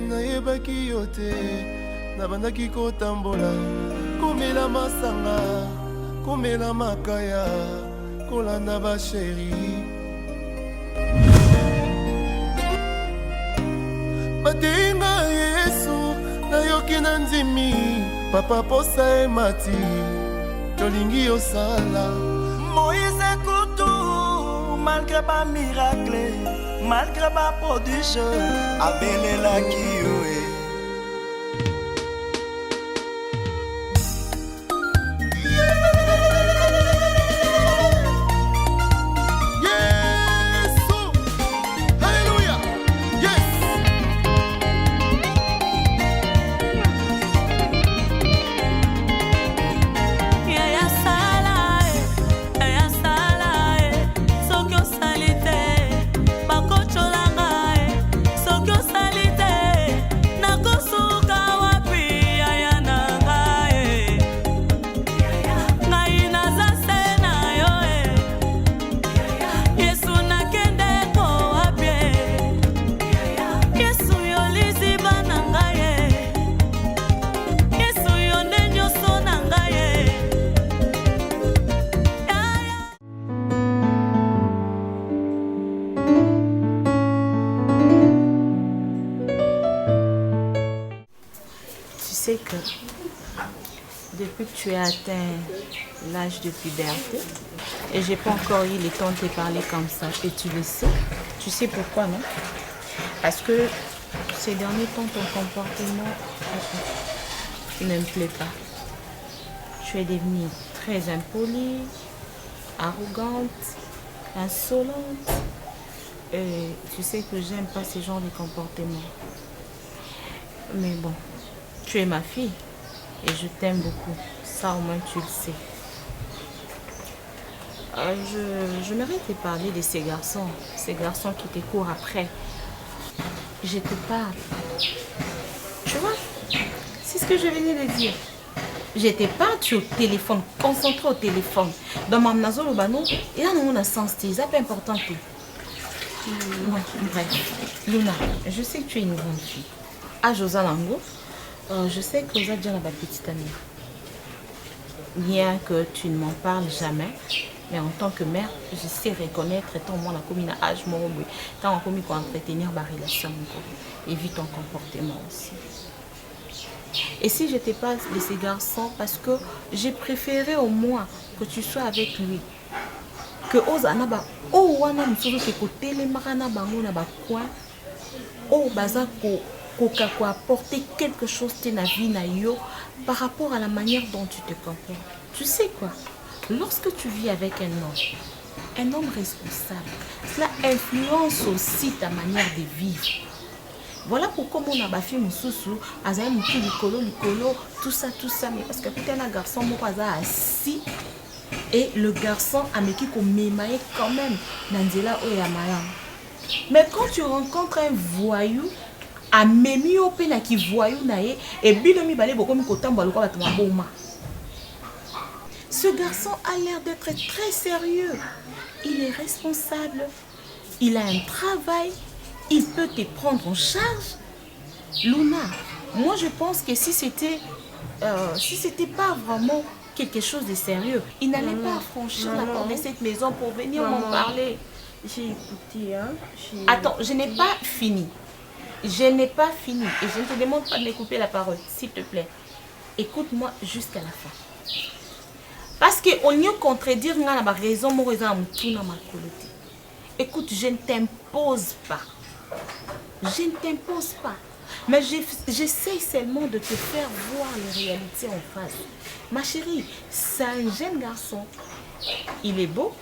nayebaki yo te nabandaki kotambola komela masanga komela makaya kolanda basheri batenga Yesu nayoki na ndimi papa posa emati tolingi osala Moïse Koutou malgré pas miracle malgré pas prodige abelelaki yo Tu sais que depuis que tu as atteint l'âge de puberté, et j'ai pas encore eu le temps de te parler comme ça, et tu le sais. Tu sais pourquoi, non? Parce que ces derniers temps, ton comportement ne me plaît pas. Tu es devenue très impolie, arrogante, insolente. Et tu sais que j'aime pas ce genre de comportement. Mais bon, tu es ma fille et je t'aime beaucoup. Ça au moins tu le sais. Je m'aimerais te parler de ces garçons qui te courent après. Je te parle. Tu vois, c'est ce que je venais de dire. Je te parle, tu es au téléphone, concentré au téléphone. Dans ma maison, et là, nous, on a sens, c'est pas important. Bon, bref, Luna, je sais que tu es une grande fille. À Josalango, je sais que vous êtes déjà ma petite amie. Bien que tu ne m'en parles jamais, mais en tant que mère, je sais reconnaître étant moi la commune à âge mon tant en commis pour entretenir ma relation et vite ton comportement aussi. Et si je te parle de ces garçons, parce que j'ai préféré au moins que tu sois avec lui. Que Ozanaba, oh wana misuzo ke côté les marana bango na ba coin, oh baza ko apporter quelque chose dans la vie na yo par rapport à la manière dont tu te comportes. Tu sais quoi? Lorsque tu vis avec un homme responsable, cela influence aussi ta manière de vivre. Voilà pourquoi mon abafi mususu azaye mutu likolo tout ça mais parce que peut-être un garçon mo aza assis et le garçon a meki ko memaye quand même nanzela oyamayam. Mais quand tu rencontres un voyou a memi o pena ki voyou nae et bilomi balé boko mi kotambo aloko batuma boma. Ce garçon a l'air d'être très sérieux. Il est responsable. Il a un travail. Il peut te prendre en charge. Luna, moi je pense que si c'était pas vraiment quelque chose de sérieux, il n'allait pas franchir la porte de cette maison pour venir m'en parler. J'ai écouté, hein. Attends, je n'ai pas fini. Je n'ai pas fini. Et je ne te demande pas de me couper la parole, s'il te plaît. Écoute-moi jusqu'à la fin. Parce qu'on y a contredire la raison, mon raison, écoute, je ne t'impose pas. Je ne t'impose pas. Mais j'essaie seulement de te faire voir les réalités en face. Ma chérie, c'est un jeune garçon. Il est beau,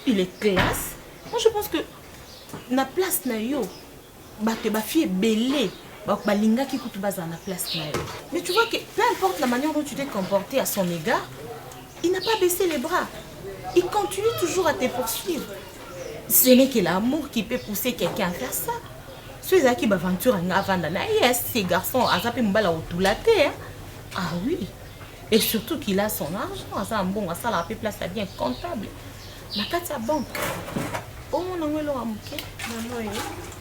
il est classe. Moi, je pense que na place na yo, ba fille est belle. Ba linga qui coûte bas na place na yo. Mais tu vois que peu importe la manière dont tu t'es comporté à son égard, il n'a pas baissé les bras. Il continue toujours à te poursuivre. Ce n'est que l'amour qui peut pousser quelqu'un à faire ça. Ceux qui aventure avant yes, ces garçons, ah oui. Et surtout qu'il a son argent, ça a un bon, ça la place bien comptable. La carte à banque. Oh, mon amour, ok. Maman,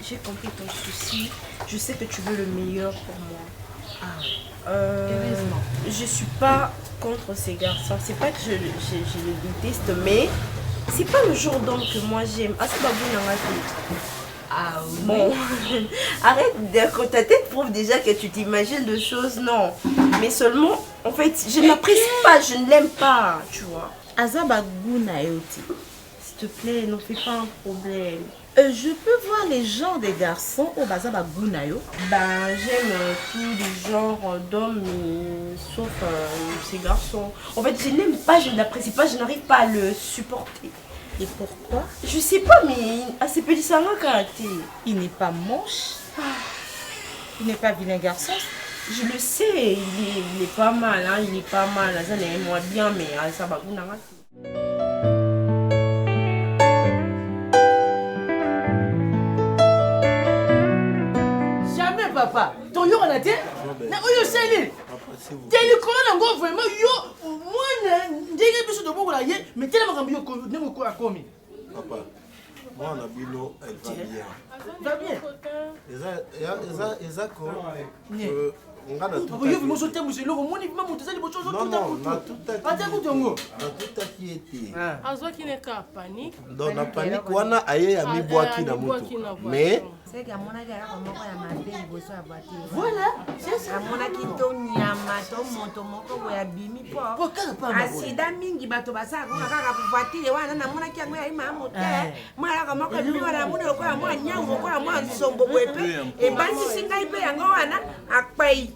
j'ai compris ton souci. Je sais que tu veux le meilleur pour moi. Heureusement. Je suis pas contre ces garçons. C'est pas que je les déteste, mais c'est pas le genre d'homme que moi j'aime. Ah, c'est pas bon dans ma vie. Ah oui. Bon, arrête de ta tête prouve déjà que tu t'imagines de choses, non. Mais seulement, en fait, je ne l'apprécie pas, je ne l'aime pas, tu vois. Azaba Guna Yoti. S'il te plaît, n'en fais pas un problème. Je peux voir les genres des garçons au Bazaba Gunayo. Ben, j'aime tous les genres d'hommes, sauf ces garçons. En fait, je n'aime pas, je ne l'apprécie pas, je n'arrive pas à le supporter. Et pourquoi? Je sais pas, mais assez petit, ça a un caractère. Il n'est pas moche. Il n'est pas vilain garçon. Je le sais, il est pas mal, hein, il est pas mal. Ça n'est moi bien, mais ça va vous Jamais papa. Ton yo on a dit. Na oyo seli. Teli kola ngo vraiment yo moi ndenge biso de bokola ye mais tellement comme yo ndenge ko akomi. Papa, moi on a bino, elle va bien. Va bien. Ezako. Papa yo vimo sote muselo ko moni vimo mutazali bocho zo Non, non, on a tout à Ata kutongo. tout à qui était. azwaki neka panique Donc na panique wana aye ya mibwaki na moto. Mais C'est que amonaki alaka moko ya mabe liboso ya voiture. Voilà, c'est ça. Amonaki to nyama to moto moko boya bimi po. Pokala pa na. Asida mingi bato basala konga kaka voiture wana namonaki yango ya ima mote. Mwa alaka moko bimi wana mona lokola mwa nyango lokola mwa nsombo boye pe. Ebandisi ngai pe yango wana akpai.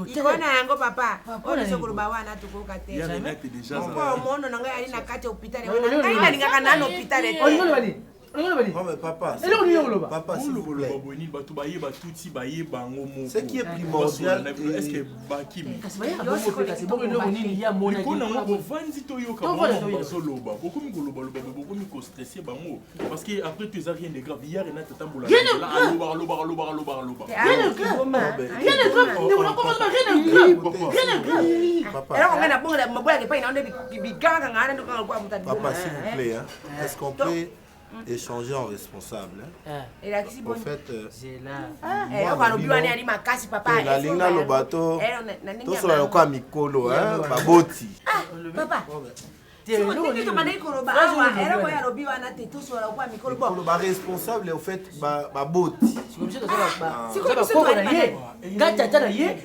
Ikona yango papa. Oyo sokoloba wana tukoka te. Moko mono na ngai ali na kati ya hôpital wana. Ngai nalingaka nano hôpital te. non mais papa, papa s'il vous plaît. Ce qui est primordial, est-ce que Bakimi parce que après tu as rien de grave hier et là papa s'il vous plaît, est-ce qu'on peut échanger en responsable? En fait, la ligne dans le bateau, tout cela est quoi Mikolo, Baboti. Papa. Responsable au fait Baboti.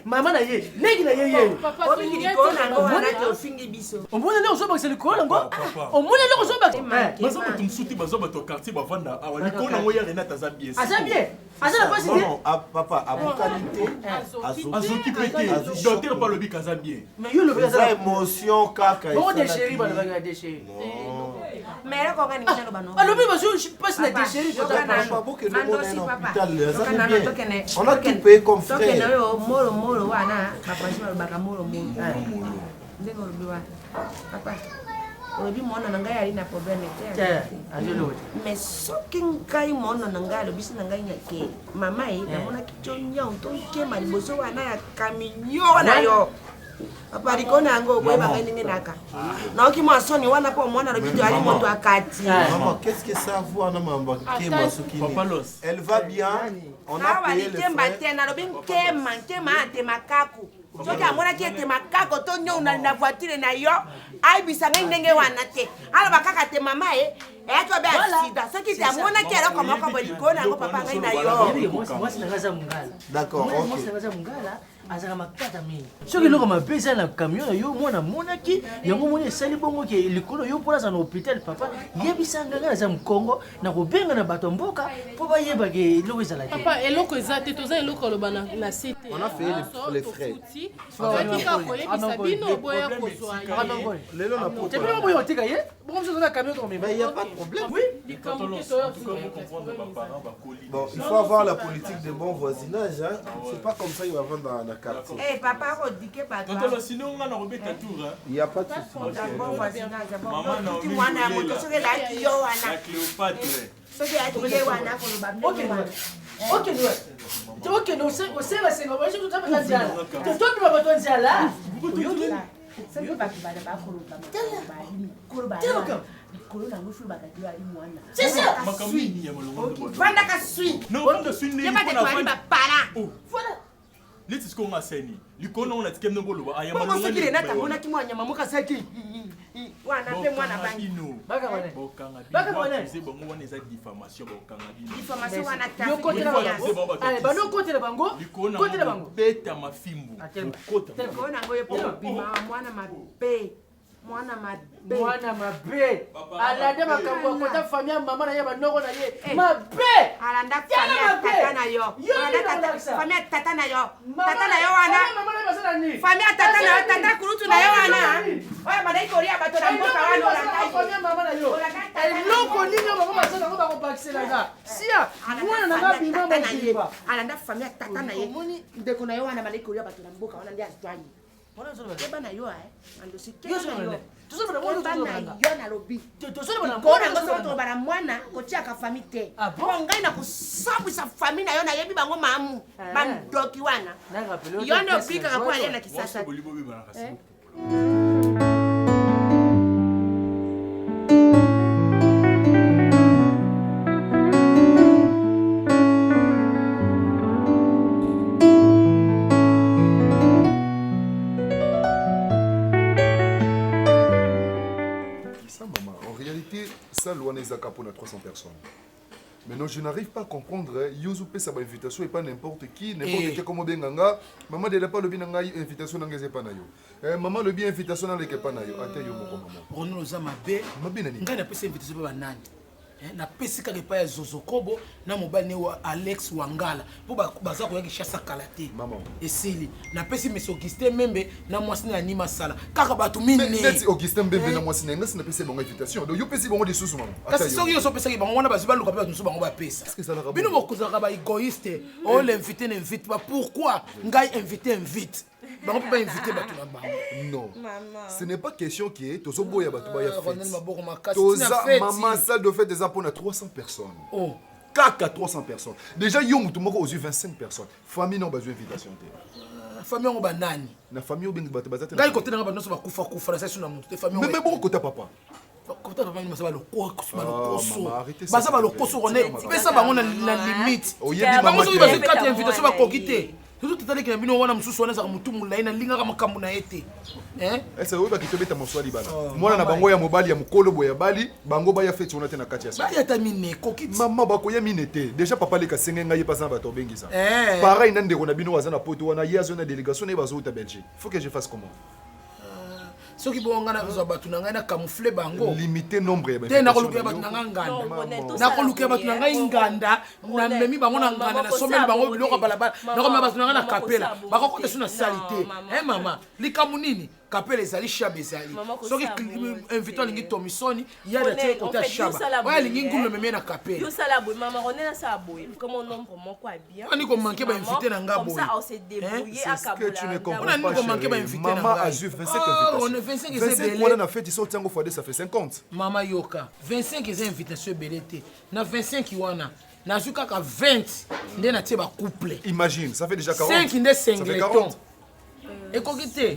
Maman na ye, negi na ye. papa On mona le ozo bakse le kola ngo. On mona le ozo bakse. bazoba tumsuti bazoba to quartier bavanda awa likona ngo ya Renata Zabie. Azabie. Azala pas idée. Non, papa, à votre qualité, Azoki pété, docteur pas le bic Zabie. Mais yo le les bazala. émotions kaka. Bon déchéri ba la déchéri. Mais là, quand on est dans le Alors, je suis pas si la déchéri. On a tout payé comme frère. mais soki ngai mona na ngai alobisi na ngai nyake mama ye namonaki tyo nyao tokema liboso wana ya kaminyo na yo papa likona yango boyeba ngai ndenge naka naoki mwa soni wana mpo mwana alobi to ali moto akati. Maman, qu'est-ce que ça voit na mamba kema soki elle va bien, on a payé le frais. frais. Nalobi nkema atemakaku soki amonaki etemakako to nyao na voiture na yo ayebisa ngai ndenge wana te aloba kaka te mama ye eyaki obe asida soki te amonaki eloko moko boye likolo na yango papa ngai na yo. D'accord, ok. azaka makata mingi soki eloko mabe eza na camion na yo mwana monaki yango moni esali bongo ke likolo yo mpona aza na hôpital papa yebisanga ngai aza mokongo na kobenga na bato mboka mpo bayebake eloko ezala te papa eloko eza te toza eloko aloba na site On a payé les frais. totika koyebisa bino boya kozwa Lelo na poto. tepema boyo otika ye bongo mosusu na camion Mais il n'y a pas de problème. oui likambo te Bon, il faut avoir la politique de bon voisinage. Hein. C'est pas comme ça qu'il va vendre dans la quartier. Eh papa rodike papa. Tonton sinon on a robeta tour hein. Il n'y a pas de souci. Bon voisinage Maman bon. na Ti mwana moto soki laki yo la wana. Cléopâtre. Soki laki ye wana koloba mbele. ok no osengasenga bashi tutapata nzala totobima bato nzala Soki bato bana ba koloba. Koloba. likolo na ngo fuba ka ali mwana C'est ça. Makamini ya malongo. Vanda ka sui. Non, vanda sui ni ko na vanda para. Voilà. Leti ce qu'on a saigné. Likolo on a tikem no bolo. Aya malongo. malongo. Mo sekile na tamona ki mwanya mamuka saki. Wana pe mwana bangi. Baka wana. Baka wana. C'est bon on est à diffamation bokanga bino. Diffamation wana ta. Yo côté la bango. Allez, bano côté la bango. Côté la bango. Beta mafimbu. Côté. Kona ngoye po bima mwana mabe. Mwana mabe. Mwana mabe. Alanda makambo kota famille mama na ye banoko na ye. Mabe. Alanda famille tata na yo. Alanda famille tata na yo. Tata na yo wana. Mama na basala ni. Famille tata na yo, tata kurutu na yo wana. Oya madai koria bato na mboka wana olanda. Famille mama na yo. Eloko ninga bango basala ngo bako bakisela nga. Sia. Mwana na nga bima mo. Alanda famille tata na ye. Ndeko na yo wana madai koria bato na mboka wana ndia azwani. Keba na yo ando sikeba na yo. Tuseme na mwana yo na lobi. Tuseme na mwana ngo bara mwana kotia ka famille te. Bon ngai na kusabwisa famille na yo na yebi bango mamu. Bandoki wana. Yo ndo pika ka kwa na kisasa. Ça, loin des acapons à 300 personnes. Maintenant, je n'arrive pas à comprendre. Yozo peut sa invitation et pas n'importe qui comme Benganga. Maman de la pas le bien invitation dans les épanayo. Maman le bien invitation dans les épanayo. Attends, yo mon maman. On nous a mabé. Mabé nani. Nga na pesa invitation ba nani. Na pesa ka pa ya Zozo Kobo na mobile ne wa Alex Wangala. Po baza ko ya kishasa kalate. Maman. Esili. Na pesa Monsieur Augustin Membe na mwasi na Nima Sala. Kaka batu mine. Mais Augustin Membe na mwasi na ngasi na pesa bonga invitation. Donc yo pesa bonga des sous maman. Kasi soki yo so pesa ki bango wana baziba luka pe nso bango ba pesa. Est-ce que ça la rabou? Bino bokuza ka ba égoïste. Oh l'invité n'invite pas. Pourquoi? Ngai invité invite. Bango peut pas inviter batu na bango. Non. Maman. Ce n'est pas question qui est tozo boya batu ba ya fête. Toza maman salle de fête des apôtres à 300 personnes. Oh. Kaka 300 personnes. Déjà yo mutu moko aux 25 personnes. Famille non besoin invitation. Famille on ba nani? Na famille o bengi batu bazata. Ngai côté na ba no so ba kufa na sa na mutu. Famille. Mais bon côté papa. Côté papa ni masaba lokoko kusuma lokoso. Basaba lokoso rone. Pesa bango na limite. Bango so ba 4 invitation ba kokite. Tout tali que bino wana mususu wana za mutu mulai na linga kama kamu na ete. Esa oyo bakitobeta moswali bana. Mwana na bango ya mobali ya mukolo boya bali, bango ba ya fete on na kati ya sa. Ba ya tamine kokiti. Maman ba ko ya minete. Déjà papa le ka senga ye pasa ba to bengisa. Pareil na ndeko na bino wazana poto wana ya zone délégation ne bazo ta Belgique. Faut que je fasse comment? Soki bonga na besoin batu na ngai na camoufler bango. Limiter nombre ya ba. Te na koluka batu na nganda. Na koluka batu na ngai nganda. Na memi bango na nganda na someli bango biloko balabala. Na ko batu na ngai na kapela. Ba ko kota suna salite. Maman, likamu nini? Kapela ezali shaba ezali. Soki invitant lingi Tomisoni, ya da te kota shaba. Wa lingi ngulu memi na kapela. Yo sala boy maman on est là ça boy. Comme on nombre moko bien. Ani ko manquer ba inviter na nga boy. Comme ça on s'est débrouillé à Kabola. Tu ne comprends pas. On a manqué ba inviter na nga. Maman a eu 25 invitations. 25 c'est belé. On a fait ici au Tiango Fadé ça fait 50. Maman Yoka, 25 invitations belé. Na 25 wana. Na zuka ka 20 ndé na tie ba couple. Imagine, ça fait déjà 40. 5 ndé singleton.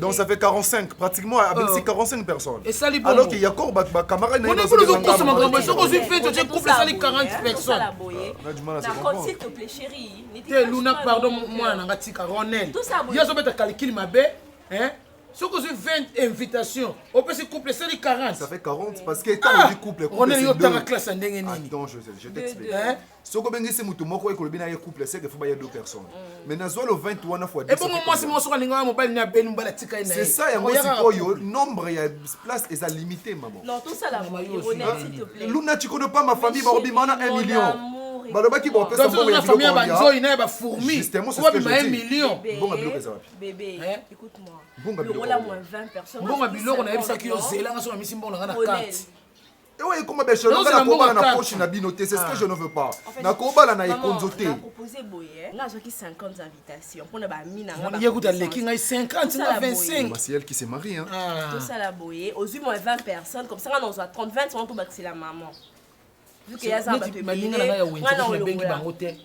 Donc ça fait 45, pratiquement avec ces 45 personnes. Et ça, alors qu'il y a encore des camarades. On est pour le couple, si on fait couple, ça les 40 personnes. On a du mal à se comprendre. S'il te plaît, chérie. Luna, pardon, moi, on a dit Ronel. Il y a un calcul, ma belle. Si on fait 20 invitations, on peut se coupler, c'est les 40. Ça fait 40 parce que quand on dit couple, on est dans la classe en attends, je t'explique. Si on veut que c'est mouton, moi, quand on est couple, c'est qu'il faut y avoir 2 personnes. Mais dans le 21 fois 10. Et bon, moi, si moi, je suis en train de c'est ça, il y a un nombre, il y a place, et ça limité, maman. Non, tout ça, là, honnête, s'il te plaît. Luna, tu connais pas ma famille, Barobi, on a 1 million. Baloba qui bon personne pour la famille ba nzoi na ba fourmi. Justement c'est ce que je dis. 1 million. Bon biloko ça. Bébé, écoute-moi. Bon biloko. On a moins 20 personnes. Bon biloko na yebisa ki ozela nga so na misi mbona na carte. Et ouais comment ben chelou na ko na poche na binoté c'est ce que je ne veux pas. Na ko bala na ekonzoté. On a proposé boye. Nga zo ki 50 invitations pour na ba mina nga. On y écoute les kinga 50 na 25. C'est elle qui s'est mariée hein. Tout ça la boye. Aux moins 20 personnes comme ça on a 30 20 on va c'est la maman. Vu que yaza ba te baninga na ya wenze ko bengi bango te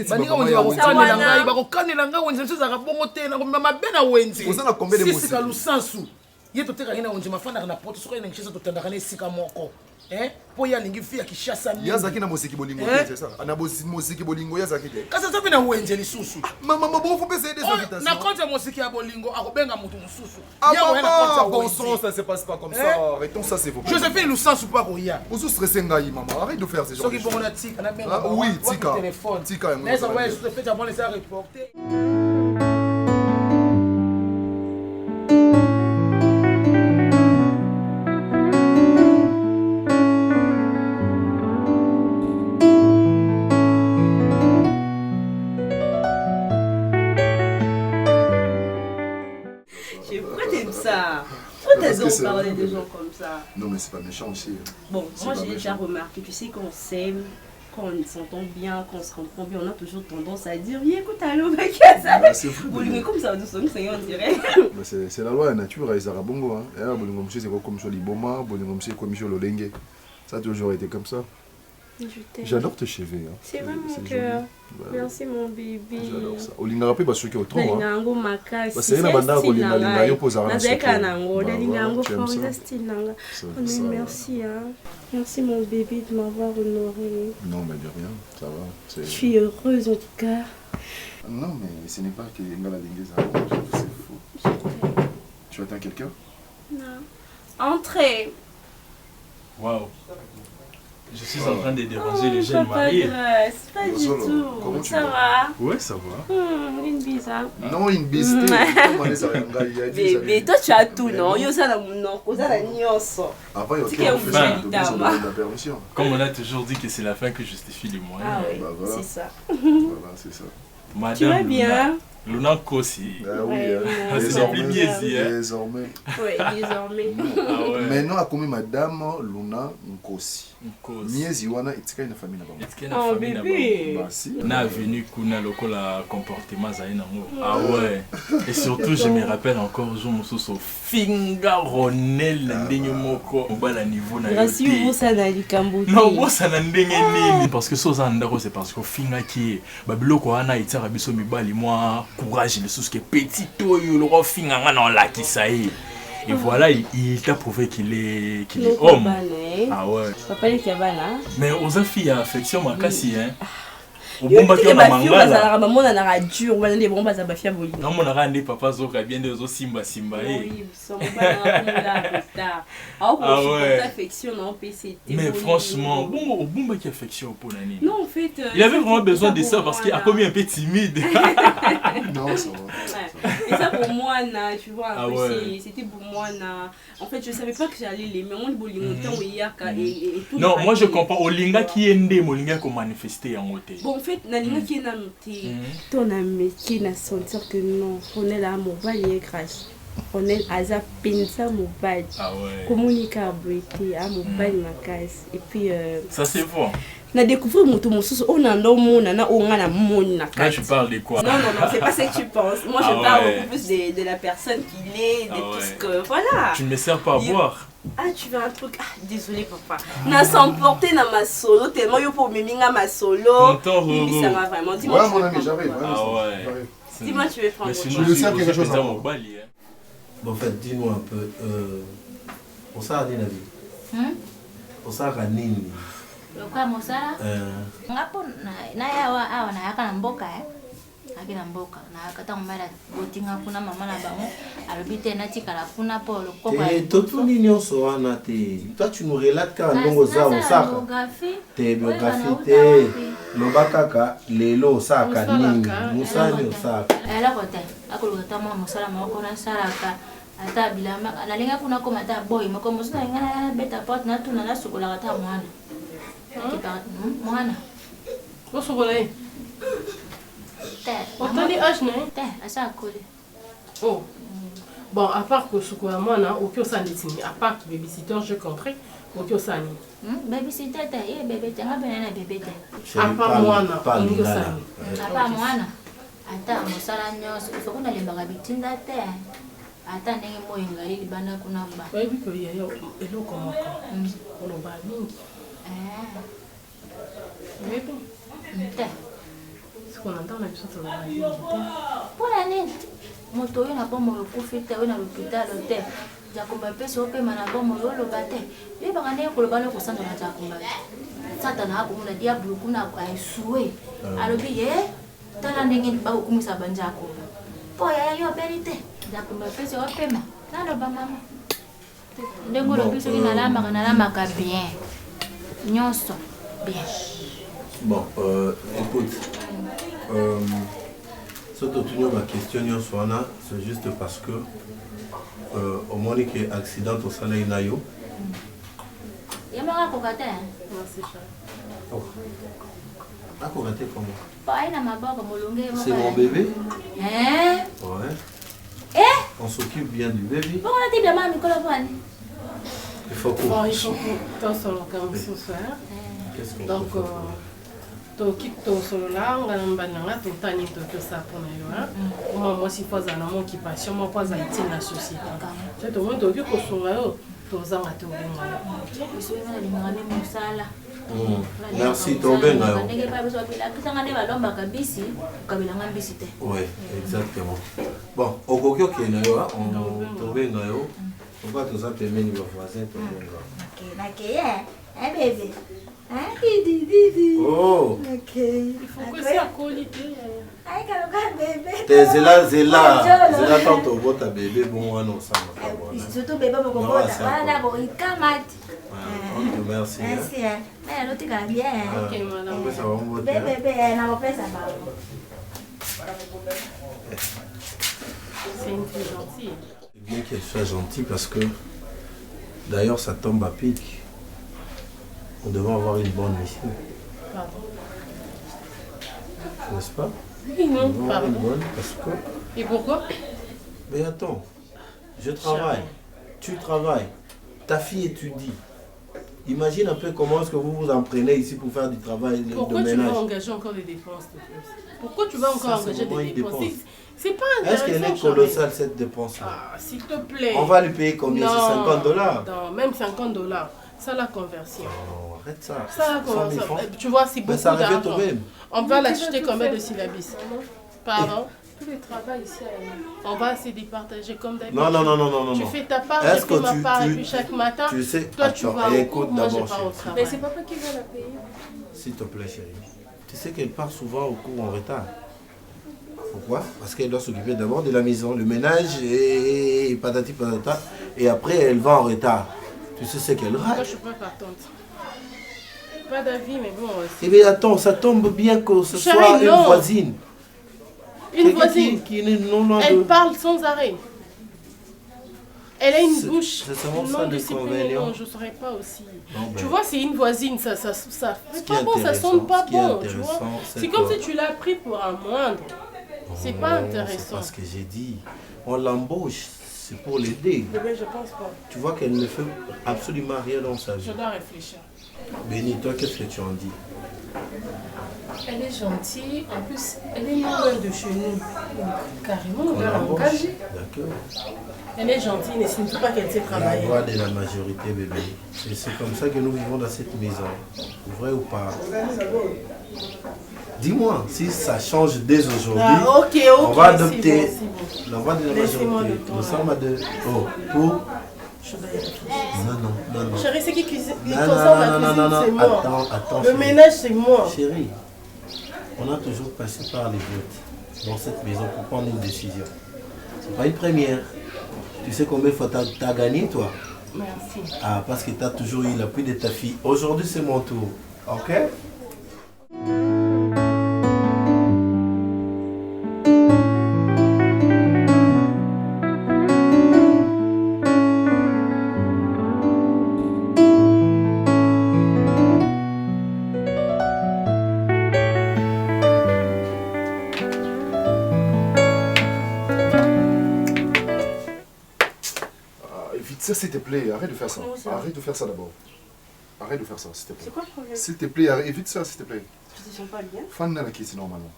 baninga wenze ba kokanela ngai ba kokanela ngai wenze msuza ka bongo te na mabe na wenze vous en combien de mots sika lusansu ye to teka ngina wenze mafanda na poto soka ina ngishisa to tandaka ne sika moko po ya lingi fia kishasa mingi yazaki na mosiki bolingo c'est ça ana mosiki bolingo yazaki te kasa sapi na wenje lisusu mama bofu pese des invitations na konta mosiki ya bolingo akobenga mutu mususu bon sang ça se passe pas comme ça arrêtons ça c'est vous Joséphine Lusansu pas koya vous stressez ngai maman arrête de faire ces choses soki bongo na tika na benga oui tika mais ça ouais je te fais avant laisser reporter Parler des gens comme ça. Non mais c'est pas méchant aussi. Bon, moi j'ai déjà remarqué, tu sais qu'on s'aime, quand on s'entend bien, quand on se comprend bien, on a toujours tendance à dire oui écoute allô mec ça. Bolingo comme ça doucement on dirait. C'est la loi de la nature et ça rabongo hein. Et bolingo monsieur c'est comme sur liboma, bolingo monsieur comme sur lolenge. Ça a toujours été comme ça. J'adore tes cheveux. Hein. C'est vraiment mon cœur. Merci mon bébé. J'adore ça. Olinga rappelé parce que autrement. Olingango makasi. C'est une bande olinga linga yo posa na zeka nango. Olingango forza style nanga. Merci hein. Merci mon bébé de m'avoir honoré. Non mais de rien, ça va. Je suis heureuse en tout cas. Non mais ce n'est pas que ngala linga ça. C'est fou. Tu attends quelqu'un? Non. Entrez. Waouh. Je suis en train de déranger les jeunes mariés. Pas du tout. Comment ça va? Ouais, ça va. Une bise. Non, une bise. Bébé, toi tu as tout, non? Yo ça non, ça la nyonso. Après, comme on a toujours dit que c'est la fin que justifie les moyens. Ah oui, c'est ça. Voilà, c'est ça. Madame tu vas bien? Luna Kosi. Ah oui, désormais. Oui, désormais. Maintenant, à combien madame Luna Nkosi. Miezi wana itika ina famille na oh bébé. Na venu kuna lokola comportement za ina mo. Ah ouais. Et surtout je me rappelle encore jour mususu finga Ronel ndenyo moko mbala niveau na yote. Rasi ubosa na likambo. Non, bosa na ndenge nini parce que so za ndako c'est parce que finga ki ba biloko wana itara biso mibali moi courage le sous que petit toyo le roi finga ngana la kisaï. Et voilà, il t'a prouvé qu'il est homme. Ah ouais. Papa est kabana. Mais aux filles affection makasi hein. Au bomba qui na mangala. Maman na radio, on va les bombas à bafia boli. Non mon arande papa zoka bien des simba simba oui, son bana ah ouais. Affection non PC. Mais franchement, bon au bomba qui affection pour nani. Non en fait il avait vraiment besoin de ça parce qu'il a commis un peu timide. Non, ça va. Et ça pour moi tu vois ah ouais. C'était pour moi en fait je savais pas que j'allais l'aimer on bolingo temps et tout. Non, moi je comprends Olinga qui est ndé Molinga ko manifester en côté. Bon en fait nalinga qui est na muté ton ami qui na sentir que non on est là mon bal est grâce on est aza pensa mon bal communiquer beauté à mon bal ma case et puis ça c'est bon. Na découvrir mon tout mon sous on a non mon na on a mon na là tu parles de quoi? Non c'est pas ce que tu penses moi je parle beaucoup plus de la personne qu'il est de tout ce que voilà tu ne me sers pas à boire. Ah tu veux un truc désolé papa na s'emporter dans ma solo tellement yo pour miminga ma solo ça va vraiment dis-moi mon ami j'arrive dis-moi tu veux prendre je le sais quelque chose bon en fait dis-nous un peu pour ça Nina pour ça Nini Kwa mosala ngapo na yawa awa na yaka na mboka akina mboka na akata ngomela botinga kuna mama na bango alobite na tikala kuna polo kokwa tout nini oso wana te toi tu nous relates quand ndongo za osaka te biographie te loba kaka lelo osaka nini musani osaka ala kote akoluka tamo mosala moko na salaka ata bilama nalinga kuna komata boy moko mosala ngana beta porte na tuna na sukola ata mwana Mwana. Bonsoir Bolay. On t'a dit âge non? Ça a collé. Oh. Bon, à part que ce qu'on a moi na aucun sanitini, à part babysitter, j'ai compris. Aucun sani. Babysitter bébé t'as bien bébé à part moi na aucun sani. À part moi na. Ata mosala nyos, il faut qu'on aille barabitinda te. Ata ndenge moyenga ili bana kuna ba. Ouais, oui que y a eloko moko. On ba mingi. Mais bon, ce qu'on entend la chose sur la pour l'année, moto n'a pas mon coup fait à l'hôpital. Jacoba pe so pe mana bomo yo lo bate. Ye bangane ko lo balo ko sanda na Jacoba. Satana ko muna dia bulu kuna ko ay suwe. Alobi ye tala ndenge ba ko kumisa banjako. Po ya yo berite. Jacoba pe so pe ma. Na lo ba mama. Ndengo lo biso ina lama ka bien. Nyonso bien. Bon, écoute. Ma question c'est juste parce que au moment où il y a un accident au Salé Nayo. Il y a un cocaté. Un cocaté comment? C'est mon bébé? Hein? Ouais. On s'occupe bien du bébé. Pourquoi on a dit maman il faut qu'on... Bon, il faut qu'on solo comme ce soir. Qu'est-ce qu'on donc, tokito solo là, on a un banana, tout tani tokyo ça pour nous. Moi si pas un homme qui passion, moi pas Haïti la société. C'est tout le monde tokyo ko solo là, tous en ato benga. Merci tombé là. Oui, exactement. Bon, au Gokyo qui est là, on tombé là. On va tous appeler mes voisins tombé là. OK, hein bébé. Hein, Didi. Oh. OK. Il faut que ça qualité. Ay, kaloka bébé. T'es Zela tanto bota bébé bon on ensemble. Surtout bébé mon bota. Voilà bon, il kamati. Merci. Merci. Mais l'autre est bien. OK, madame. Bébé, na va faire ça ba. C'est une fille gentille. C'est bien qu'elle soit gentille parce que d'ailleurs ça tombe à pic. On devrait avoir une bonne mission. Pardon. N'est-ce pas? Oui, non, pardon. Une bonne parce que... Et pourquoi? Mais attends, je travaille, tu travailles, ta fille étudie. Imagine un peu comment est-ce que vous vous en prenez ici pour faire du travail de ménage. Pourquoi tu vas engager encore des dépenses de plus? Pourquoi tu vas encore engager des dépenses? C'est pas intéressant. Est-ce qu'elle est colossale cette dépense-là? Ah, s'il te plaît. On va lui payer combien? C'est $50? Non, même $50. Ça la conversion. Oh, arrête ça. Ça la conversion. Tu vois, c'est beaucoup d'argent. On va l'acheter combien de syllabis? Pardon? Tout le travail ici, on va se départager comme d'habitude. Non. Tu fais ta part, je fais ma part, et puis chaque matin, tu sais, toi tu vas au cours, moi je pars au travail. Mais c'est papa qui va la payer. S'il te plaît, chérie. Tu sais qu'elle part souvent au cours en retard. Pourquoi? Parce qu'elle doit s'occuper d'abord de la maison, le ménage et patati patata. Et après, elle va en retard. Tu sais ce qu'elle rate. Moi, je suis pas partante. Pas d'avis, mais bon. Eh bien, attends, ça tombe bien que ce soit une voisine. Une voisine Elle parle sans arrêt. Elle a une bouche. C'est seulement ça l'inconvénient. Non, je ne saurais pas aussi. Non, tu vois, c'est une voisine, ça c'est pas bon, ça sonne pas bon. Tu vois, c'est comme si tu l'as pris pour un moindre. C'est pas intéressant. C'est pas ce que j'ai dit. On l'embauche, c'est pour l'aider. Mais je pense pas. Tu vois qu'elle ne fait absolument rien dans sa vie. Je dois réfléchir. Béni, toi, qu'est-ce que tu en dis? Elle est gentille, en plus, elle est loin de chez nous. Donc, carrément, on va l'engager. D'accord. Elle est gentille, mais ce n'est pas qu'elle sait travailler. La voix de la majorité, bébé. Et c'est comme ça que nous vivons dans cette maison. Vrai ou pas? Dis-moi, si ça change dès aujourd'hui, on va adopter la voix de la majorité. Nous sommes à deux. Oh, pour... Non. Chérie, c'est qui cuisine? Non, c'est moi. Attends. Le ménage, c'est moi. Chérie, on a toujours passé par les votes dans cette maison pour prendre une décision. C'est pas une première. Tu sais combien de fois tu as gagné, toi? Merci. Ah, parce que tu as toujours eu l'appui de ta fille. Aujourd'hui, c'est mon tour. Ok? S'il te plaît, arrête de faire ça. Arrête de faire ça d'abord. Arrête de faire ça, s'il te plaît. C'est quoi le problème? S'il te plaît, évite ça, s'il te plaît. Tu te sens pas bien? Fanda la kiti normalement.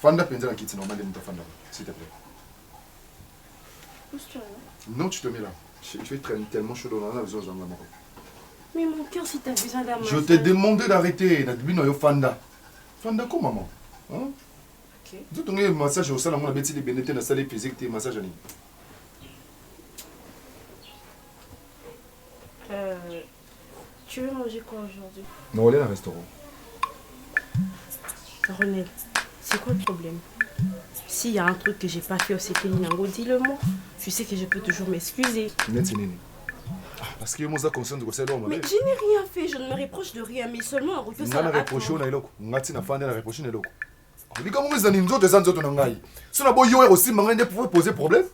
Fanda penza la kiti normalement, Fanda, s'il te plaît. Pousse-toi là. Non, tu te mets là. Tu es tellement chaud dans la besoin de la mort. Mais mon cœur, si t'as besoin d'un massage. Je t'ai demandé d'arrêter. Fanda. Fanda, comment maman? Hein? Ok. Tu as un massage au salon, on a bêtise de bénéter dans la salle physique, tu massage à Tu veux manger quoi aujourd'hui? Non, on est dans un restaurant. Ronel, c'est quoi le problème? S'il y a un truc que j'ai pas fait au Sekelinango, dis-le-moi. Tu sais que je peux toujours m'excuser. Parce que moi, je suis conscient de ça. Mais je n'ai rien fait, je ne me reproche de rien, mais seulement un retour ça. Je ne reproche pas. Je ne reproche pas. Je si on a beau yoer aussi, je peux poser problème.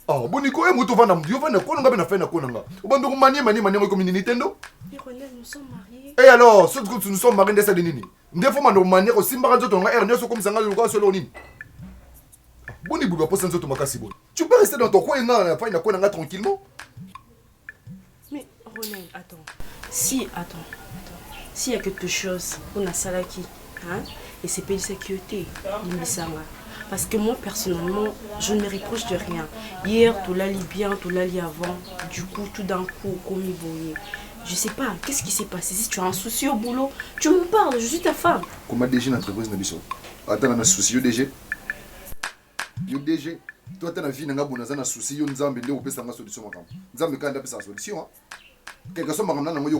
Ah, bon, Nico, je vais comme Nintendo. Et Ronel, nous sommes mariés. Et alors, ce que nous sommes mariés, c'est Nini. Nous devons nous manier aussi, comme ça, tu peux rester dans ton coin tranquillement. Mais Ronel, attends. S'il y a quelque chose, on a Salaki, hein, et c'est pas une sécurité, parce que moi, personnellement, je ne me reproche de rien. Hier, tout l'allait bien, tout l'allait avant. Du coup, tout d'un coup, comme il voyait. Je sais pas, qu'est-ce qui s'est passé? Si tu as un souci au boulot, tu me parles, je suis ta femme. Comment DG l'entreprise n'a pas attends, on a un souci, DG. Yo DG, toi tu as une vie, tu as un souci, tu as une solution. Tu as une solution. Quelque chose, non, mais je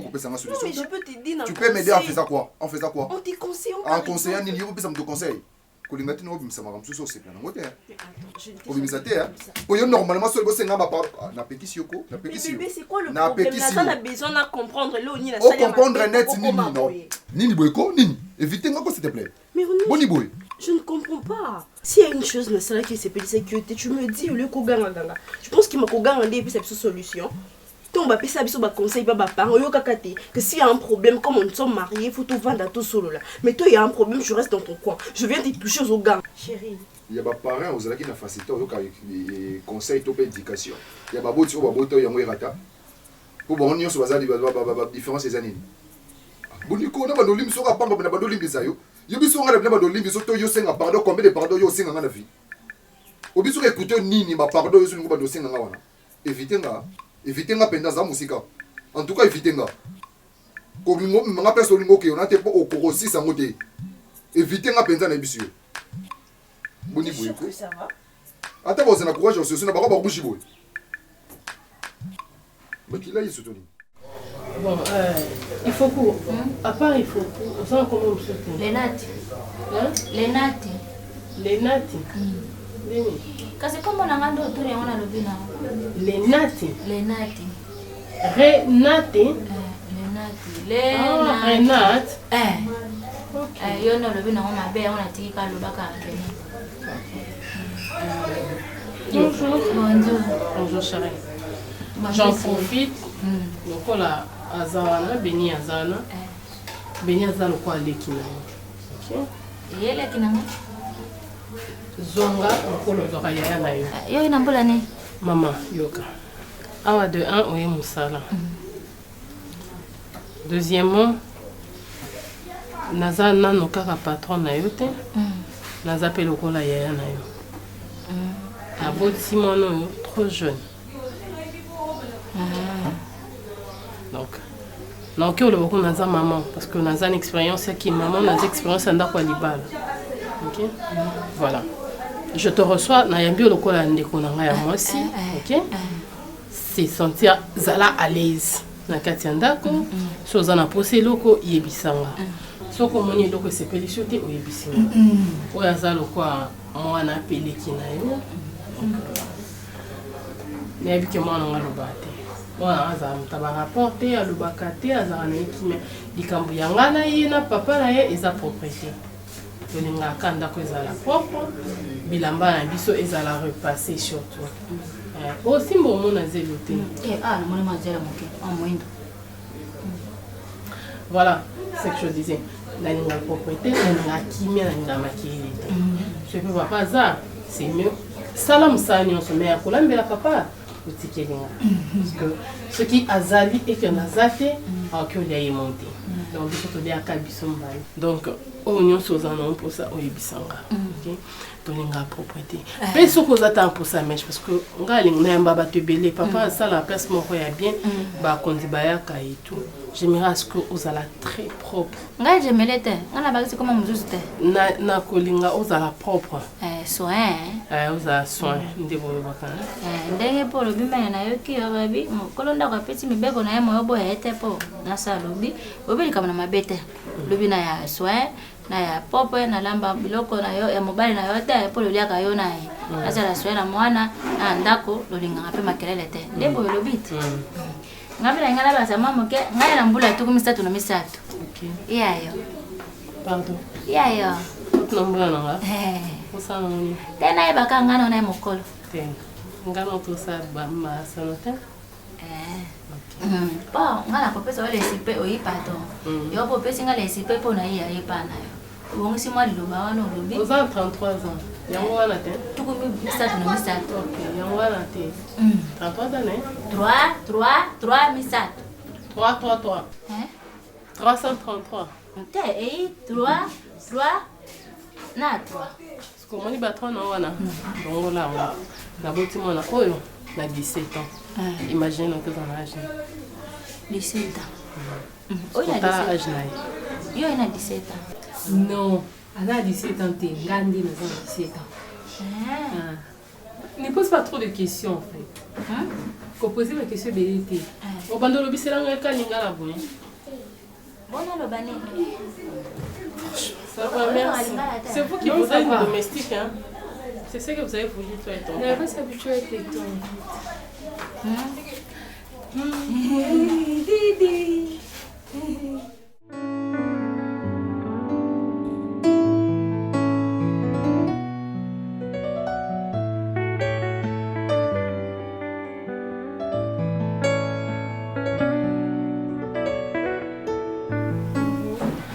peux t'aider. Tu peux m'aider à faire quoi? On fait ça quoi? On te conseille. En conseillant, il y a un conseil. Normalement, bébé, c'est quoi le problème? On a besoin de comprendre. Comprendre net, Nini Boyko, Nini. Évitez-moi, s'il te plaît. Mais je ne comprends pas. S'il y a une chose, qui s'appelle sécurité, tu me dis, je pense qu'il m'a gagné et c'est une solution. On va passer à conseil que s'il y a un problème, comme on sommes mariés, il faut tout vendre à tout solo là. Mais toi, il y a un problème, je reste dans ton coin. Je viens de toucher aux gars. Chérie. Il y a des parents qui ont facilité les conseils et l'éducation. Il y a des gens qui ont fait des rata. Pour que nous ayons des différences des années. Si nous avons des choses à faire, nous avons des choses à faire. Il y a des choses à faire, nous avons des choses à faire. Combien de pardons nous avons dans la vie? Nous avons écouté Nini, pardon, nous avons des choses à faire. Évitez-moi. Évitez-moi pendant la musique. En tout cas, évitez-moi. Comme je suis personne qui on a été au cours aussi sans côté. Évitez-moi pendant la musique. Boni boyko. Ça va? Attends, vous avez courage, je suis pas bouger boy. Mais qui l'a eu soutenu? Bon, il faut court. À part il faut court. On sent comment on se fait. Les nati. Les nati. Les nati. Kasi comme on a un autre, on a le bina. Les nati. Les nati. Renati. Les nati. Renate. Yo no le bina on a bien on a tika le baka. Bonjour. Bonjour. Bonjour chérie. J'en profite. Donc on a Azana, Beni Azana. Beni Azana quoi lekina. OK. Et lekina. Zonga okolo zoka yaya na yo. Yo ina mbula ni. Maman yoka. Awa de 1 oye musala. Deuxièmement, naza nano kaka patron na yo te. Naza pe lokola yaya na yo. Aboti mono trop jeune. Donc on le naza maman parce que naza une expérience qui maman naza expérience anda kwa libala. OK? Voilà. Je te reçois na yambi lokola ndeko na nga ya mwasi. OK? C'est sentir zala à l'aise. Na kati ndako, so zana posé loko yebisanga. So ko moni loko sepeli sote oyebisinga. Oya za lokwa mwana peleki na yo. Mais bi ke mwana ngalobate. Mwana aza mutaba rapporter alobakate aza na ekime likambo yanga na ye na papa na ye eza propriété. Tolinga kanda ko ezala propre bilamba na biso ezala repasser surtout. Aussi bon mon azeloté. Mon mazela moke en moindre. Voilà, c'est ce que je disais. La propriété, la chimie, la maquillage. Je peux pas ça, c'est mieux. Salam Sani, on se met à Colombe, la papa. Parce que ce qui a zali et que n'a zaté, alors qu'il y a monté. Donc, il faut te dire à Kabisombaï. Donc, on est sur un pour ça, on est bisanga. Donner la propriété. Mais ce qu'on attend pour ça, parce que on a un baba te belé, papa, ça la place mon roi bien, bah qu'on dit baya et tout. J'aimerais ce que vous allez très propre. Nga j'aimerais te. On a basé comment vous êtes. Na kolinga vous allez propre. soin oza soin nde boyebaka ndenge mpo olobi mene na yo ki olobi mokolo ndako apesi mibeko na ye moyo boya ye te mpo nasa alobi oyebi likambo na mabe te lobi na ya soin na ya popo na lamba biloko na yo ya mobali na yo te mpo loliaka yo na ye nasala soin na mwana na ndako lolingaka mpe makelele te nde boyo olobi te ngapi na ngai na basa mwa moke ngai na mbula tuku 3 na 3 iyayo pardon iyayo tunambula nanga osala nini te nayebaka ngai na yo na ye mokolo te ngai na tosala masano te bon ngai na kopesa yo lesi mpe oyi pardon yo mpo opesi ngai lesi mpe mpo na ye ayepa na yo obongisi mwa liloba wana olobi oza 33 ans yango wana te tuku 3 na 3 yango wana te 33 ans 3 misatu 3 333 te eyi 3 na 3 sikomoni ba3 na wana bongola yango naboti mwana oyo na 17 ans imagine okoza na age 17 ans oyo na age na ye yo ina 17 ans non aza 17 ans te nga nde naza na 17 ans ne pose pas trop de questions en fait ko poser ma question ebele te obanda olobisela ngai kaninga na boye bona loba nini ça va merci c'est vous qui vous êtes domestique hein c'est ce que vous avez voulu toi et ton on va s'habituer avec les temps Didi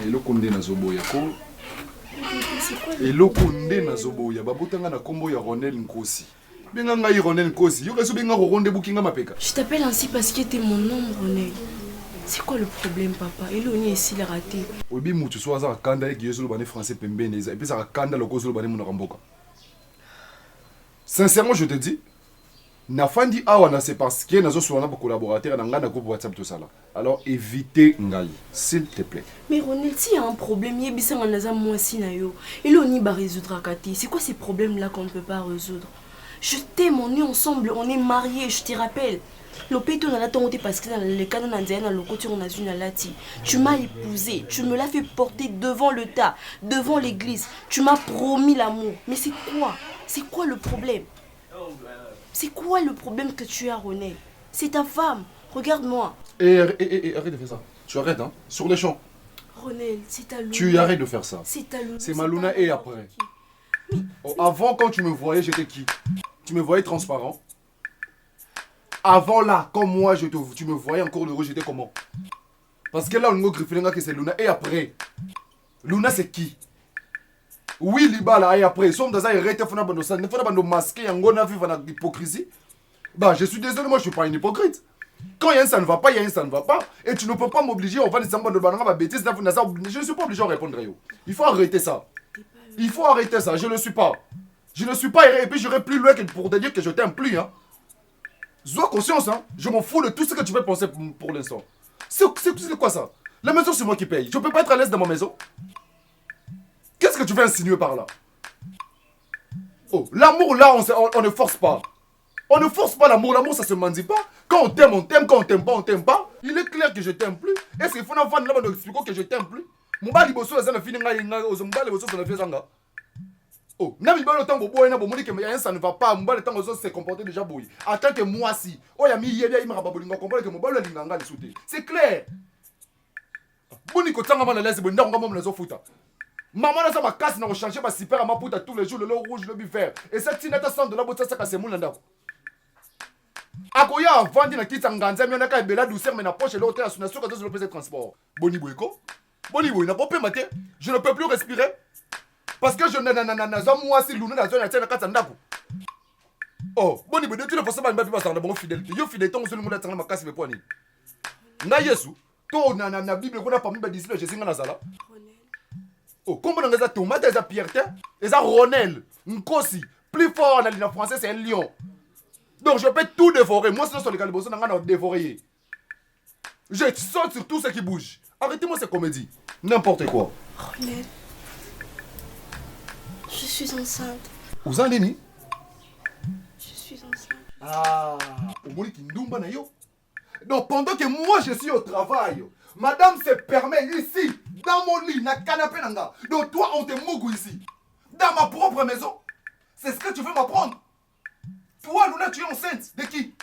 eloko nde nazoboya ko eloko nde nazoboya babotanga na nkombo ya Ronel Nkosi benga ngai Ronel Nkosi yo kaso benga Ronde bukinga mapeka. Je t'appelle ainsi parce que t'es mon nom Ronel. C'est quoi le problème papa? Eloni ici la raté. Obi mutu so azaka kanda ki yeso bane français pembeni eza et puis ça kanda loko so bane mona mboka. Sincèrement je te dis nafandi awa na c'est parce que nazo soana ba collaborateur na ngana groupe WhatsApp tout ça là. Alors évitez ngai s'il te plaît. Mais Ronel, s'il y a un problème, yebisa nganaza moi si na yo. Eloni ba résoudre akati. C'est quoi ces problèmes là qu'on ne peut pas résoudre? Je t'aime, on est ensemble, on est mariés, je te rappelle. L'opéto n'a pas été parce que dans le cas d'un indien, dans le côté on a une lati. Tu m'as épousé, tu me l'as fait porter devant le tas, devant l'église. Tu m'as promis l'amour. Mais c'est quoi? C'est quoi le problème? C'est quoi le problème que tu as, Ronel? C'est ta femme. Regarde-moi. Arrête de faire ça. Tu arrêtes, hein? Sur les champs. Ronel, c'est ta Luna. Tu arrêtes de faire ça. C'est ta Luna. C'est ma Luna et après. Oh, avant, quand tu me voyais, j'étais qui? Tu me voyais transparent. Avant là, comme moi, tu me voyais encore le rouge, j'étais comment? Parce que là, on me griffé que c'est Luna. Et après, Luna, c'est qui? Oui, Liba là, et après, sommes dans un arrêté, il faut pas masquer, on a vu l'hypocrisie. Bah, je suis désolé, moi, je suis pas une hypocrite. Quand il y a un ça ne va pas, il y a un ça ne va pas. Et tu ne peux pas m'obliger, on va de bêtises, je ne suis pas obligé à répondre. Il faut arrêter ça. Il faut arrêter ça, je ne le suis pas. Je ne suis pas, et puis j'irai plus loin que pour te dire que je t'aime plus. Hein. Sois conscience, hein. Je m'en fous de tout ce que tu veux penser pour l'instant. C'est quoi ça? La maison, c'est moi qui paye. Je ne peux pas être à l'aise dans ma maison. Qu'est-ce que tu veux insinuer par là? Oh, l'amour là, on ne force pas. On ne force pas l'amour. L'amour, ça se mendie pas. Quand on t'aime, on t'aime. Quand on t'aime pas, on t'aime pas. Il est clair que je t'aime plus. Est-ce qu'il faut en faire là-bas d'expliquer que je t'aime plus? Mon bali bosso la zana fini nga aux mbali bosso na fezanga. Oh, na mi balo tango boy na bomoni que mais ça ne va pas, mbali tango zo se comporter déjà boy. En tant que moi si, oh ya mi yebia ima ba bolinga comprendre que mon balo linganga le souté. C'est clair. Boni ko tanga mana laisse bonda ngamba mona zo futa. Maman na ça ma casse na changer ma super ma puta tous les jours le rouge le vert. Et cette tinata $100 bota ça ka se mona ndako. Akoya vandi na kitsa nganza mi na ka bela douceur mais na poche l'hôtel na suka zo le transport. Boni boyko. Bolivie, n'a pas pu mater. Je ne peux plus respirer. Parce que je n'ai moi si l'une n'a pas oh, Bolivie, de toute façon, je ne vais pas faire fidélité. Je suis fidèle, je ne vais pas faire poignet. Na Yesu, to na Bible qu'on a pas mis d'ici le Jésus na zala. Oh, comment on a des tomates, des pierres, des Ronel, Nkosi, plus fort en la français c'est un lion. Donc je peux tout dévorer. Moi sinon sur les calibres, on a dévoré. Je saute sur tout ce qui bouge. Arrêtez-moi cette comédie. N'importe quoi. Ronel, je suis enceinte. Vous en nini? Je suis enceinte. Ah, au moins qui ndumba na yo. Donc pendant que moi je suis au travail, madame se permet ici, dans mon lit, na canapé nanga. Donc toi on te mougou ici, dans ma propre maison. C'est ce que tu veux m'apprendre? Toi Luna, tu es enceinte de qui?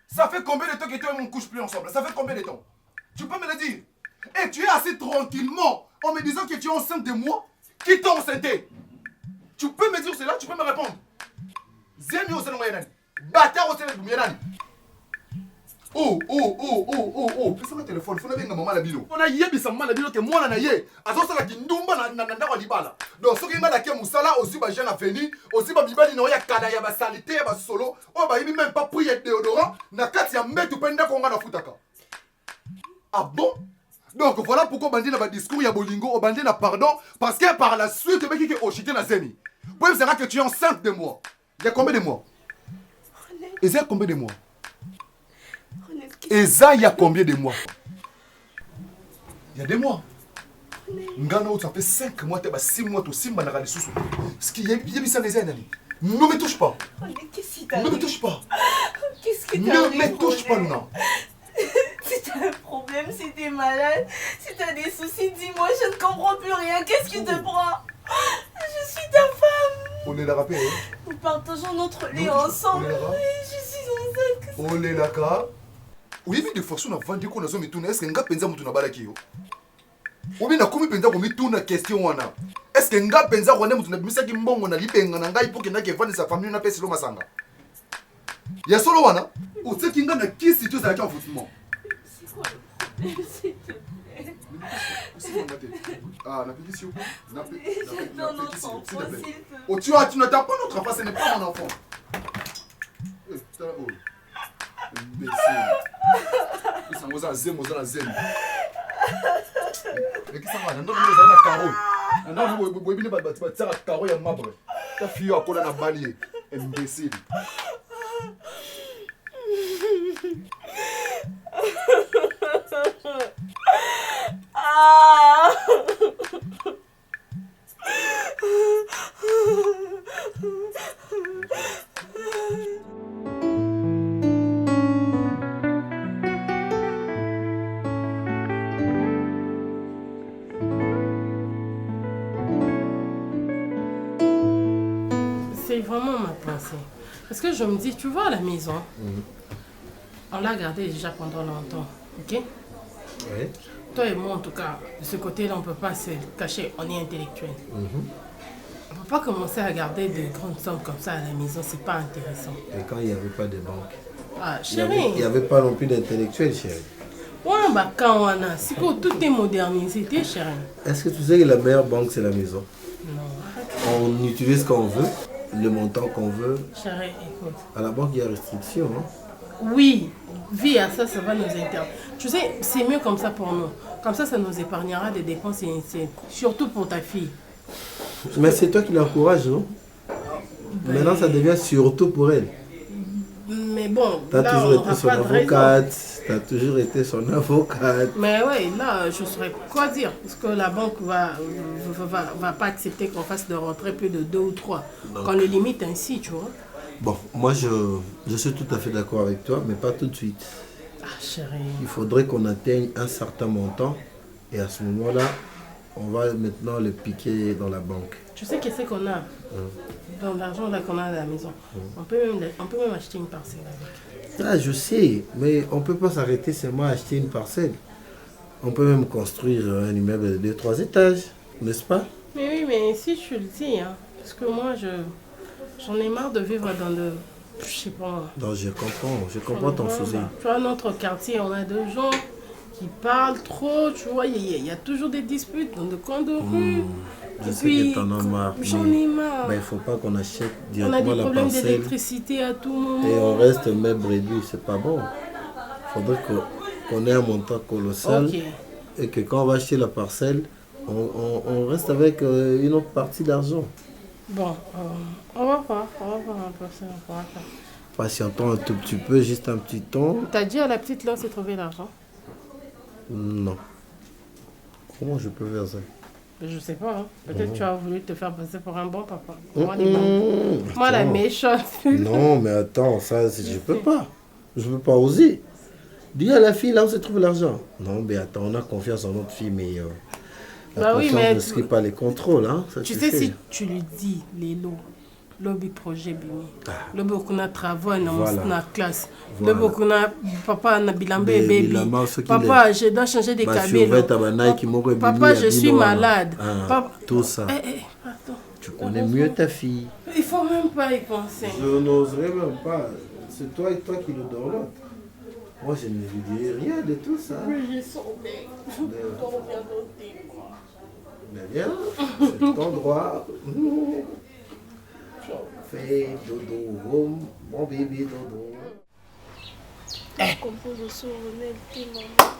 Ça fait combien de temps que toi et moi on couche plus ensemble? Ça fait combien de temps? Tu peux me le dire? Et tu es assis tranquillement en me disant que tu es enceinte de moi? Qui t'a enceinté? Tu peux me dire cela? Tu peux me répondre? Zemi au Sénégal, bâtard au Sénégal. Oh, pesa le téléphone, faut n'avoir maman la bilo. On a yébi sa maman la bilo que moi na yé. Azo sala ki ndumba na ndako libala. Donc soki ngala ke musala aussi ba jeune venu, aussi ba bibali no ya kada ya ba salité ya ba solo, o ba yimi même pas prier déodorant, na kati ya mbetu penda ko ngana futaka. Ah bon? Donc voilà pourquoi bandi na ba discours ya bolingo, o bandi na pardon parce que par la suite beki ke ochité na zemi. Pour me dire que tu es enceinte de moi. Il y a combien de mois? Et ça combien de mois? Et ça, il y a combien de mois? Il y a 2 mois. Ngana, ça fait 5 mois, 6 mois, tout simba na sous. Ce qui est bien, ça les aide. Ne me touche pas. Ne me touche pas. Qu'est-ce que ne me touche pas, non. Si t'as un problème, si t'es malade, si t'as des soucis, dis-moi, je ne comprends plus rien. Qu'est-ce qui te prend? Je suis ta femme. On est là, rappelé. Nous partageons notre lit ensemble. Oui, je suis enceinte. On est là, car. Oui, mais de façon, on a vendu qu'on a zombie tourné. Est-ce que nga penza mutuna balaki yo? Ou bien na komi penza ko mi tourna question wana. Est-ce que nga penza ko ne mutuna bimisa ki mbongo na libenga na ngai pour que na ke vendre sa famille na pesi lo masanga? Ya solo wana? Ou c'est kinga na kisi tu za ka foutement. C'est quoi le problème, s'il te plaît? Ah, na pétition. Na pétition. S'il te plaît. Oh, tu n'attends pas notre enfant, ce n'est pas mon enfant. Imbécile. Ils sont aux zem, aux zem. Mais qui ça va? Non, nous allons à carreau. Non, nous allons à carreau, il y a mabre. Ta fille a collé à balier. Imbécile. C'est vraiment ma pensée. Parce que je me dis, tu vois, à la maison, on l'a gardé déjà pendant longtemps, ok? Oui. Toi et moi, en tout cas, de ce côté-là, on ne peut pas se cacher, on est intellectuel. On ne peut pas commencer à garder de grandes sommes comme ça à la maison, c'est pas intéressant. Et quand il n'y avait pas de banque? Ah, chérie. Il n'y avait pas non plus d'intellectuel, chérie. Ouais, bah quand on a, c'est que tout est modernisé, chérie. Est-ce que tu sais que la meilleure banque, c'est la maison? Non. On utilise quand on veut, le montant qu'on veut. Chérie, écoute. À la banque, il y a restriction, hein? Oui, via ça, ça va nous intéresser. Tu sais, c'est mieux comme ça pour nous. Comme ça nous épargnera des dépenses inutiles. Surtout pour ta fille. Mais c'est toi qui l'encourages, non? Ben... Maintenant, ça devient surtout pour elle. Mais bon, tu as toujours été son avocate. Tu as toujours été son avocate. Mais oui, là, je ne saurais quoi dire. Parce que la banque va pas accepter qu'on fasse de rentrée plus de 2 ou 3. Donc, qu'on le limite ainsi, tu vois. Bon, moi, je suis tout à fait d'accord avec toi, mais pas tout de suite. Ah, chérie. Il faudrait qu'on atteigne un certain montant. Et à ce moment-là, on va maintenant le piquer dans la banque. Tu sais qu'est-ce qu'on a dans l'argent qu'on a à la maison. On peut même acheter une parcelle avec. Ah, je sais, mais on ne peut pas s'arrêter seulement à acheter une parcelle. On peut même construire un immeuble de 2-3 étages, n'est-ce pas? Mais oui, mais si tu le dis, hein, parce que moi, j'en ai marre de vivre dans le... Je sais pas. Non, je comprends ton souci. Tu vois, notre quartier, on a des gens qui parlent trop, tu vois, il y a toujours des disputes dans le coin de rue. Je sais que t'en as marre. J'en ai marre. Il ne faut pas qu'on achète directement la parcelle. On a des problèmes d'électricité à tout moment. Et on reste même réduit, c'est pas bon. Il faudrait qu'on ait un montant colossal. Okay. Et que quand on va acheter la parcelle, on reste avec une autre partie d'argent. Bon, on va voir un peu ça. Patientons un tout petit peu, juste un petit temps. T'as dit à la petite là, c'est trouver l'argent? Non. Comment je peux faire ça? Je sais pas, hein. Peut-être tu as voulu te faire passer pour un bon papa. Moi la méchante. Non, mais attends, ça, je peux pas. Je peux pas oser. Dis à la fille là où se trouve l'argent. Non, mais attends, on a confiance en notre fille, mais la confiance ne serait pas les contrôles. Hein, tu sais, si tu lui dis, Lélo, lobby projet bimi, lobby okuna travail dans la classe, lobby okuna papa na bilambe baby, papa je dois changer de cabine, papa je suis malade, tout ça. Tu connais mieux ta fille. Il faut même pas y penser. Je n'oserais même pas. C'est toi et toi qui le dorlote. Moi, je ne lui dis rien de tout ça. Mais j'ai sommeil. Mais viens, c'est ton droit. Fais dodo, mon bébé dodo. Composition Ronel, maman.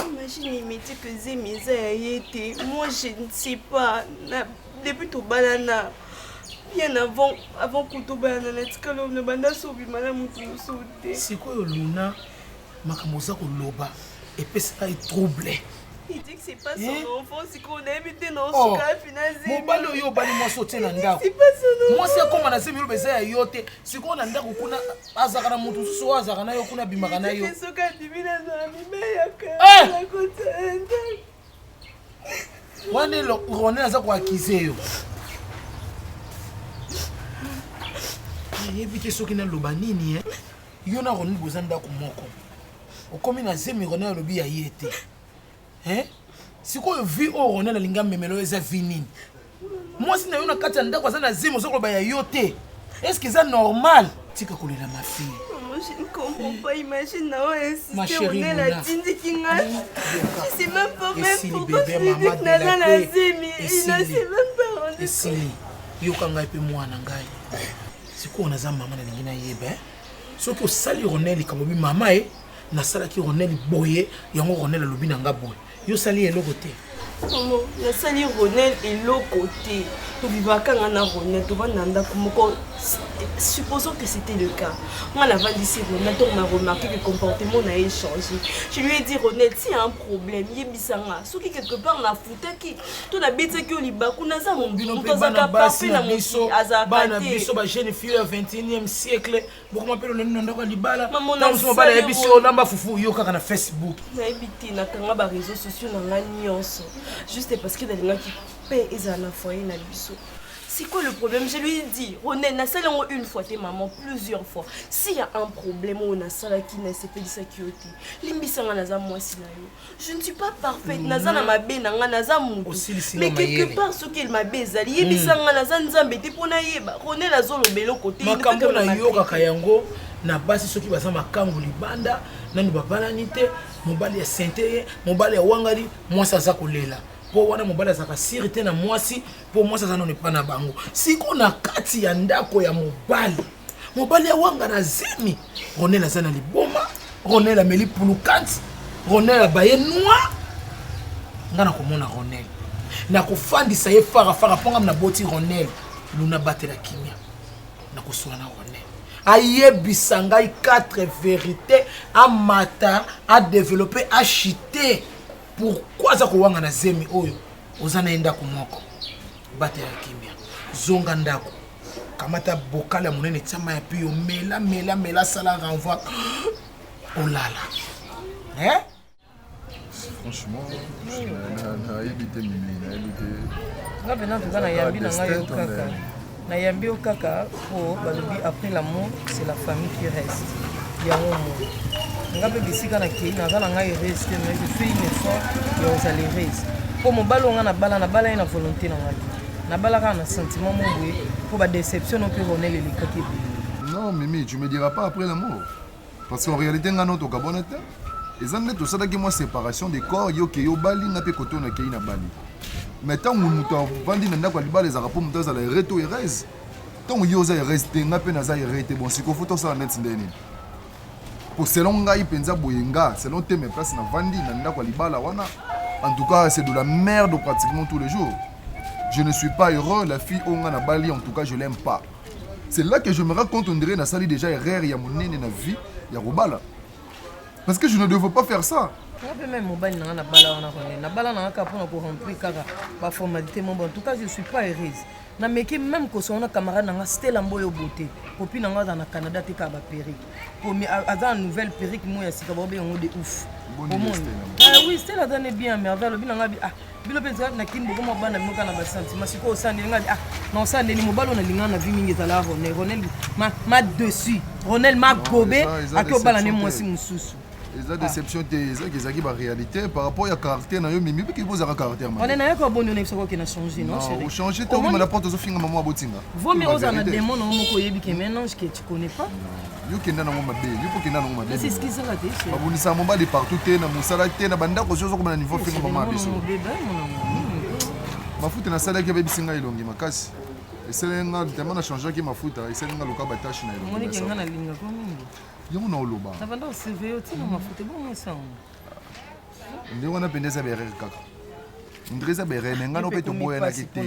Imagine les métiers que Zémiza a été. Moi, je ne sais pas. Depuis tout banana. Bien avant Koutou banana, le banda sobi madame sauté. C'est quoi Luna? Makamosa Koloba. Et puis ça est troublé. Il dit que c'est pas son enfant, c'est qu'on a habité dans son cas financier. Mon balo yo bali moi sauter na ndako. C'est pas son enfant. Moi c'est comme na semi beza ya yote. C'est qu'on a ndako kuna azakana mutu so azakana yo kuna bimakana yo. C'est soka divina na mimeyaka. La kota. Wane lo Ronel aza ko akize yo. Yebite soki na loba nini yo na Ronel bozanda ko moko. Okomi na Zemi Ronel lobi ya yete. Si quoi vie au Ronel alinga memelo eza vinini. Moi si na yo na kati ndako za na Zemi zo ko ba ya yote. Est-ce que c'est normal? Tika kolela ma fille. Moi je ne comprends pas, imagine na insister Ronel a tindi kinga. Je sais même pas même pourquoi je lui dis que na la Zemi, il ne sait même pas Ronel. Et si yo kanga pe mwana ngai. C'est quoi on a za maman na lingina yeba? Soki o sali Ronel kamobi mama na sala ki Ronel boye yango Ronel alobi na nga boye. Yo sali eloko te. Non, na sali Ronel eloko te. To bibaka na Ronel to bananda kumoko. Supposons que c'était le cas. Moi la valise Ronel, on a remarqué que le comportement a changé. Je lui ai dit Ronel, s'il y a un problème, yebisanga. Soki quelque part na fouta ki to na bête ki olibaku na za mon bino to za ka parfait na biso bana biso ba jeune fille au 21e siècle. Beaucoup m'appelle le nom de libala. Dans son bala biso namba fufu yo kaka na Facebook. Na ebiti na kanga ba réseaux sociaux na nga nyonso. Juste parce que dalinga ki paie ezana foyer na biso. C'est quoi le problème? Je lui ai dit, Ronel, n'a pas une fois tes mamans, plusieurs fois. S'il y a un problème, on a ça qui n'a pas de sécurité. Je ne suis pas parfaite. Mais quelque part, ce qu'il m'a baisé, il y a Ronel a zolo belo côté. Makambo na yoga kayango na basi soki basa makangu libanda nani babala nite mobali ya sente mobali ya wangari mwasa za kolela. Pour wana mobali azaka sirite na mwasi pour mwasi azana ne pa na bango siko na kati ya ndako ya mobali ya wanga na Zemi Ronel azana liboma Ronel ameli pulukanti Ronel abaye noir ngana komona Ronel na kofandisa ye fara ponga na boti Ronel luna batela kimia na koswana Ronel ayebisa ngai 4 vérités à mata à développer à chiter. Pourquoi ça ko wanga na Zemi oyo ozana enda kumoko bate ya kimia zonga ndako kamata bokala munene tsama ya piyo mela sala renvoi olala franchement na éviter mimi na éviter ngabe na tuzana yambi na ngayo kaka na yambi okaka po balobi après l'amour c'est la famille qui reste yango mo ngabe bisika na kei na zana ngai reste mais je fais une effort ya ozali reste po mobalo nga na bala ina volonté na ngai na bala kana sentiment mo boye po ba déception no pe Ronel elikaki bi. Non Mimi, tu me diras pas après l'amour parce qu'en réalité nga no to kabonete ezande to sada ki moi séparation des corps yo ke yo bali na pe koto na kei na bali mais tant mutu avandi na ndako libala ezaka po mutu azala reto erase tant yo za reste nga pe na za rete bon siko foto ça net ndeni. Pour selon ngai penza boyenga selon tes mes places na vandi na ndako libala wana en tout cas c'est de la merde pratiquement tous les jours. Je ne suis pas heureux, la fille onga na bali en tout cas je l'aime pas. C'est là que je me rends compte on dirait na sali déjà erreur ya monene na vie ya robala. Parce que je ne devais pas faire ça. Même mobile na bala na bala na ka pour remplir kaka ba formalité mon en tout cas je suis pas heureuse na meki même que son camarade na Stella Mboyo beauté copine na dans Canada te ka ba perruque pour avoir une nouvelle perruque moi ya sika ba bien de ouf au monde ah oui Stella donne bien mais avec le bien na ah bilo penza na kimbo comme bana moka na ba sentiment siko osande nga ah non ça ne mobile na linga na vie mingi zala Ronel ma dessus Ronel ma gobé akio bala ne moi si mususu. Les déceptions des réalité par rapport à caractère na yo mimi qui vous a caractère on est na ko bon on est ça qui na changé non chérie on changer tout mais la porte zo finga maman botinga vaut mieux aux en démon on ko yebi que mélange que tu connais pas yo kenda na ngoma be yo ko kenda na ngoma be c'est ce qui s'est raté babuni sa mobali partout te na musala te na banda ko zo ko na niveau finga maman biso mafuta na sala ki ba bisinga ilongi makasi eselenga tellement na changer ki mafuta eselenga loka batache na ilongi moni kenga na linga ko mingi yango na oloba na banda CV yo tina mafuta bon ça nde wana pendeza bere kaka ndreza bere menga no peto boya na kiti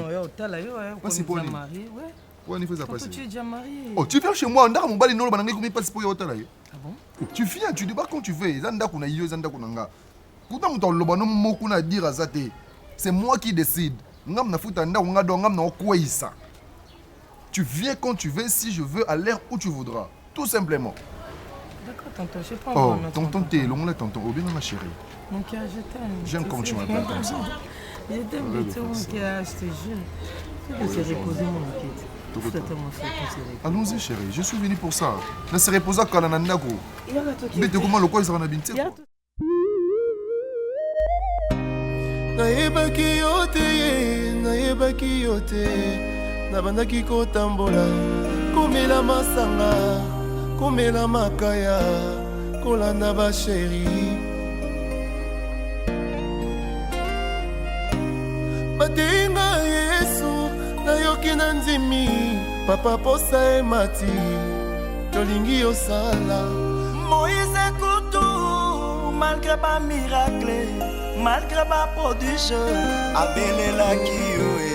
Pasi pour marié ouais ouais il faut ça passer tu es déjà marié oh tu viens chez moi ndaka mobali no bananga komi passe pour yota là ah bon tu viens tu débarques quand tu veux zanda kuna yo zanda kuna nga kuta muto loba no moku na dire azate c'est moi qui décide ngam na futa ndaka nga do ngam na okweisa tu viens quand tu veux si je veux à l'heure où tu voudras tout simplement. D'accord, tonton, je prends. Oh, tonton, t'es long là, tonton. Oh, bien, ma chérie. Mon cœur, je t'aime. J'aime quand tu m'appelles comme ça. Je t'aime, mon cœur, je te jure. Tu peux se reposer, mon enquête. Allons-y, chérie. Je suis venu pour ça. Ne se reposer qu'à la nandako. Mais tu comment le quoi, il sera n'habite. Naebaki yote, naebaki yote. Nabandaki kotambola, komela masanga. Komela makaya kolanda ba chéri batenga Yesu nayoki na nzimi papa posa emati tolingi osala Moïse Koutou malgré pas miracle malgré pas prodige abelelaki yo